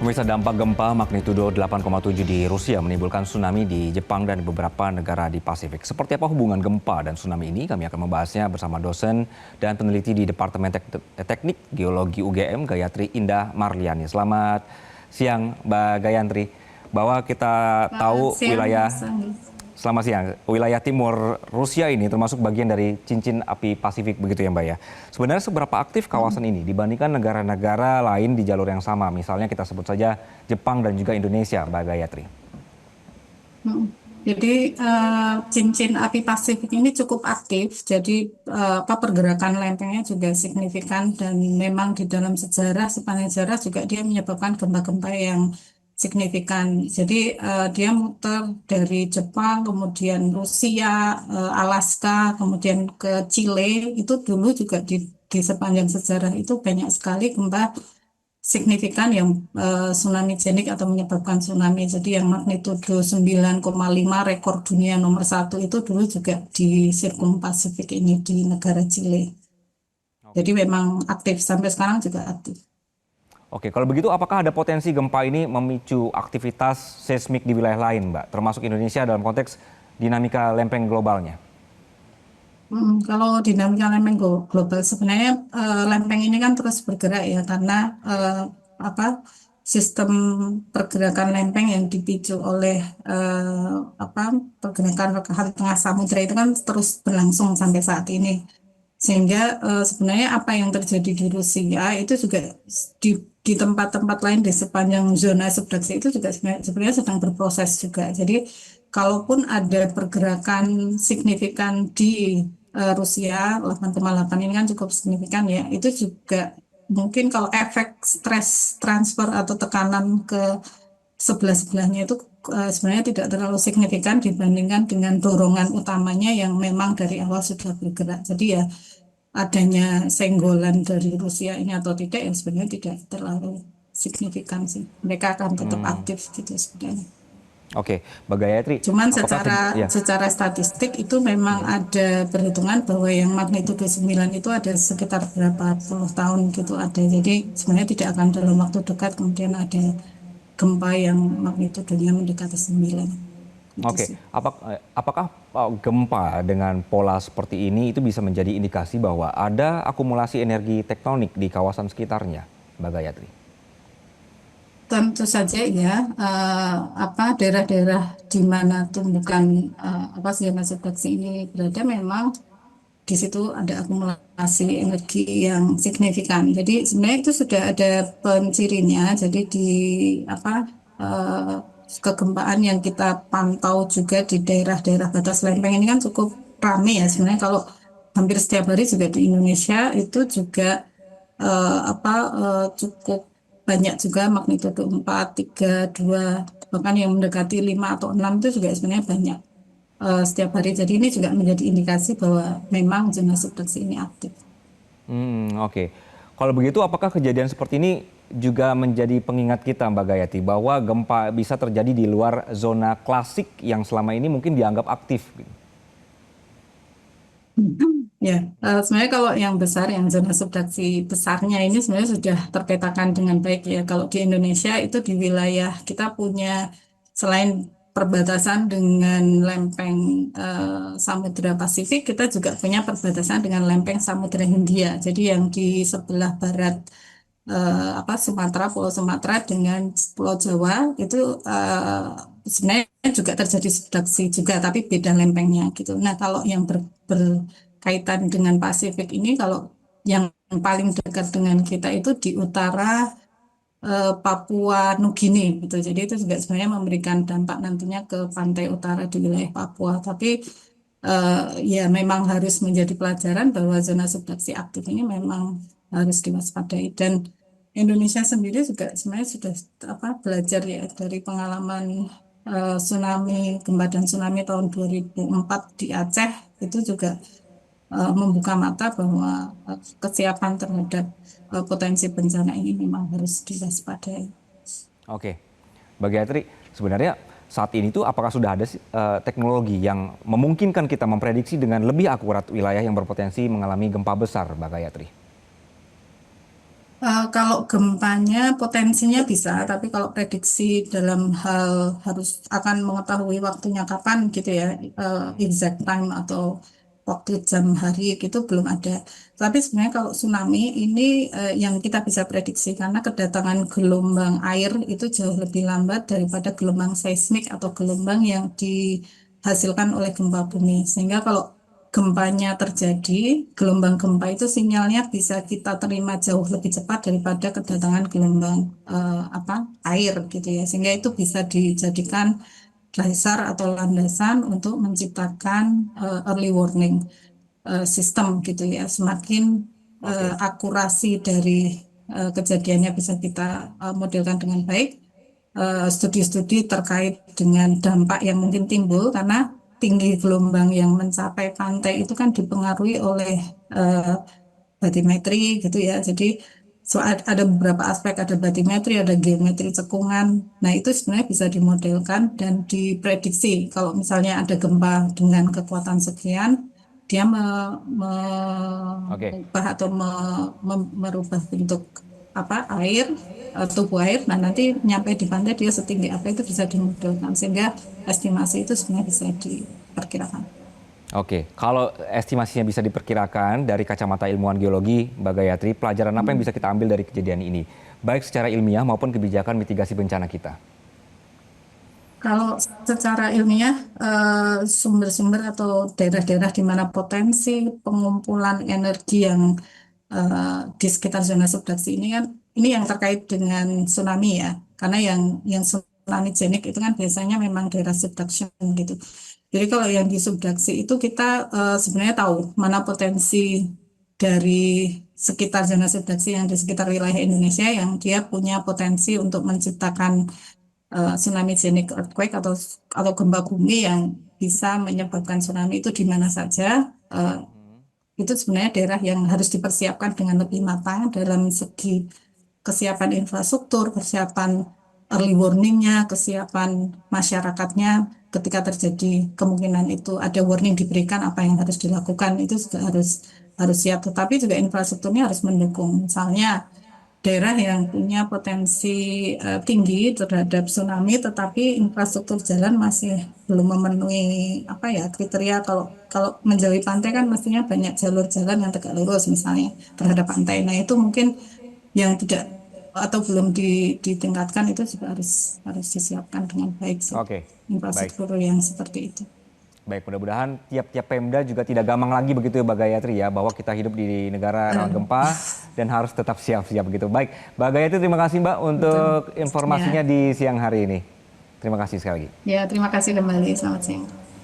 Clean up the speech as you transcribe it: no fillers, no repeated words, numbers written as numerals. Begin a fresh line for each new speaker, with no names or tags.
Pemirsa, dampak gempa magnitudo 8,7 di Rusia menimbulkan tsunami di Jepang dan beberapa negara di Pasifik. Seperti apa hubungan gempa dan tsunami ini? Kami akan membahasnya bersama dosen dan peneliti di Departemen Teknik Geologi UGM, Gayatri Indah Marliani. Selamat siang, Mbak Gayatri. Bahwa kita tahu Selamat siang. Wilayah timur Rusia ini termasuk bagian dari cincin api Pasifik begitu ya Mbak ya. Sebenarnya seberapa aktif kawasan ini dibandingkan negara-negara lain di jalur yang sama? Misalnya kita sebut saja Jepang dan juga Indonesia, Mbak Gayatri.
Jadi cincin api Pasifik ini cukup aktif. Jadi pergerakan lempengnya juga signifikan dan memang di dalam sejarah sepanjang sejarah juga dia menyebabkan gempa-gempa yang signifikan. Jadi dia muter dari Jepang, kemudian Rusia, Alaska, kemudian ke Chile. Itu dulu juga di sepanjang sejarah itu banyak sekali gempa signifikan yang tsunami-genik atau menyebabkan tsunami. Jadi yang magnitudo 9,5 rekor dunia nomor 1 itu dulu juga di Sirkum Pasifik ini di negara Chile. Jadi memang aktif sampai sekarang juga aktif.
Oke, kalau begitu apakah ada potensi gempa ini memicu aktivitas seismik di wilayah lain, Mbak? Termasuk Indonesia dalam konteks dinamika lempeng globalnya?
Kalau dinamika lempeng global sebenarnya lempeng ini kan terus bergerak ya karena apa sistem pergerakan lempeng yang dipicu oleh pergerakan rokahan tengah samudra itu kan terus berlangsung sampai saat ini. Sehingga sebenarnya apa yang terjadi di Rusia itu juga di tempat-tempat lain di sepanjang zona subduksi itu juga sebenarnya sedang berproses juga. Jadi kalaupun ada pergerakan signifikan di Rusia 8,8 ini kan cukup signifikan ya. Itu juga mungkin kalau efek stress transfer atau tekanan ke sebelah-sebelahnya itu sebenarnya tidak terlalu signifikan dibandingkan dengan dorongan utamanya yang memang dari awal sudah bergerak. Jadi ya adanya senggolan dari Rusia ini atau tidak yang sebenarnya tidak terlalu signifikan sih. Mereka akan tetap aktif gitu sebenarnya.
Oke, Mbak Gayatri,
Cuman
apakah ya.
secara statistik itu memang ada perhitungan bahwa yang magnitudo 9 itu ada sekitar berapa puluh tahun gitu ada. Jadi sebenarnya tidak akan dalam waktu dekat kemudian ada gempa yang magnitudonya mendekati 9. Gitu
Oke,
sih.
apakah gempa dengan pola seperti ini itu bisa menjadi indikasi bahwa ada akumulasi energi tektonik di kawasan sekitarnya, Mbak Gayatri?
Tentu saja ya, daerah-daerah di mana tumbukan zona subduksi ini berada memang di situ ada akumulasi energi yang signifikan. Jadi sebenarnya itu sudah ada pencirinya. Jadi di apa eh, kegempaan yang kita pantau juga di daerah-daerah batas lempeng ini kan cukup ramai ya. Sebenarnya kalau hampir setiap hari juga di Indonesia itu juga cukup banyak juga magnitudo 4, 3, 2, bahkan yang mendekati 5 atau 6 itu juga sebenarnya banyak setiap hari. Jadi ini juga menjadi indikasi bahwa memang zona subduksi ini aktif.
Oke. Kalau begitu apakah kejadian seperti ini juga menjadi pengingat kita Mbak Gayatri bahwa gempa bisa terjadi di luar zona klasik yang selama ini mungkin dianggap aktif?
Ya, sebenarnya kalau yang besar, yang zona subduksi besarnya ini sebenarnya sudah terpetakan dengan baik ya. Kalau di Indonesia itu di wilayah kita punya selain perbatasan dengan lempeng Samudra Pasifik, kita juga punya perbatasan dengan lempeng Samudra Hindia. Jadi yang di sebelah barat Sumatera, Pulau Sumatera dengan Pulau Jawa itu sebenarnya juga terjadi subduksi juga, tapi beda lempengnya gitu. Nah, kalau yang berkaitan dengan Pasifik ini, kalau yang paling dekat dengan kita itu di utara Papua Nugini gitu. Jadi itu juga sebenarnya memberikan dampak nantinya ke pantai utara di wilayah Papua. Tapi ya memang harus menjadi pelajaran bahwa zona subduksi aktif ini memang harus diwaspadai dan Indonesia sendiri juga sebenarnya sudah belajar ya dari pengalaman tsunami gempa dan tsunami tahun 2004 di Aceh itu juga membuka mata bahwa kesiapan terhadap potensi bencana ini memang harus diwaspadai.
Oke, Mbak Gayatri, sebenarnya saat ini tuh apakah sudah ada teknologi yang memungkinkan kita memprediksi dengan lebih akurat wilayah yang berpotensi mengalami gempa besar, Mbak Gayatri?
Kalau gempanya potensinya bisa, tapi kalau prediksi dalam hal harus akan mengetahui waktunya kapan gitu ya, exact time atau waktu jam hari gitu belum ada. Tapi sebenarnya kalau tsunami ini yang kita bisa prediksi karena kedatangan gelombang air itu jauh lebih lambat daripada gelombang seismik atau gelombang yang dihasilkan oleh gempa bumi. Sehingga kalau gempanya terjadi, gelombang gempa itu sinyalnya bisa kita terima jauh lebih cepat daripada kedatangan gelombang air gitu ya. Sehingga itu bisa dijadikan dasar atau landasan untuk menciptakan early warning system gitu ya. Semakin
Oke.
akurasi dari kejadiannya bisa kita modelkan dengan baik, studi-studi terkait dengan dampak yang mungkin timbul karena tinggi gelombang yang mencapai pantai itu kan dipengaruhi oleh eh, batimetri gitu ya. Jadi ada beberapa aspek, ada batimetri, ada geometri cekungan. Nah, itu sebenarnya bisa dimodelkan dan diprediksi. Kalau misalnya ada gempa dengan kekuatan sekian, dia
Oke.
mengubah atau merubah bentuk air, tubuh air. Nah, nanti nyampe di pantai dia setinggi apa itu bisa dimodelkan sehingga estimasi itu sebenarnya bisa diperkirakan.
Oke, kalau estimasinya bisa diperkirakan dari kacamata ilmuwan geologi, Mbak Gayatri, pelajaran apa yang bisa kita ambil dari kejadian ini? Baik secara ilmiah maupun kebijakan mitigasi bencana kita.
Kalau secara ilmiah, sumber-sumber atau daerah-daerah di mana potensi pengumpulan energi yang di sekitar zona subduksi ini kan, ini yang terkait dengan tsunami ya, karena yang tsunami genik itu kan biasanya memang daerah subduction gitu. Jadi kalau yang di subduksi itu kita sebenarnya tahu mana potensi dari sekitar zona subduksi yang di sekitar wilayah Indonesia yang dia punya potensi untuk menciptakan tsunami genic earthquake atau gempa bumi yang bisa menyebabkan tsunami itu di mana saja. Eh, itu sebenarnya daerah yang harus dipersiapkan dengan lebih matang dalam segi kesiapan infrastruktur, kesiapan early warning-nya, kesiapan masyarakatnya ketika terjadi kemungkinan itu ada warning diberikan apa yang harus dilakukan itu juga harus harus siap. Tetapi juga infrastrukturnya harus mendukung. Misalnya daerah yang punya potensi tinggi terhadap tsunami, tetapi infrastruktur jalan masih belum memenuhi kriteria. Kalau kalau menjauhi pantai kan mestinya banyak jalur jalan yang tegak lurus misalnya terhadap pantai. Nah itu mungkin yang tidak atau belum ditingkatkan itu juga harus harus disiapkan dengan baik sih
Oke, baik.
infrastruktur yang seperti itu.
Baik, mudah-mudahan tiap-tiap Pemda juga tidak gamang lagi begitu ya Mbak Gayatri ya, bahwa kita hidup di negara rawan
Eh,
gempa dan harus tetap siap-siap begitu. Baik, Mbak Gayatri terima kasih Mbak
betul.
untuk informasinya
Ya,
di siang hari ini. Terima kasih sekali lagi.
ya terima kasih kembali. Selamat siang.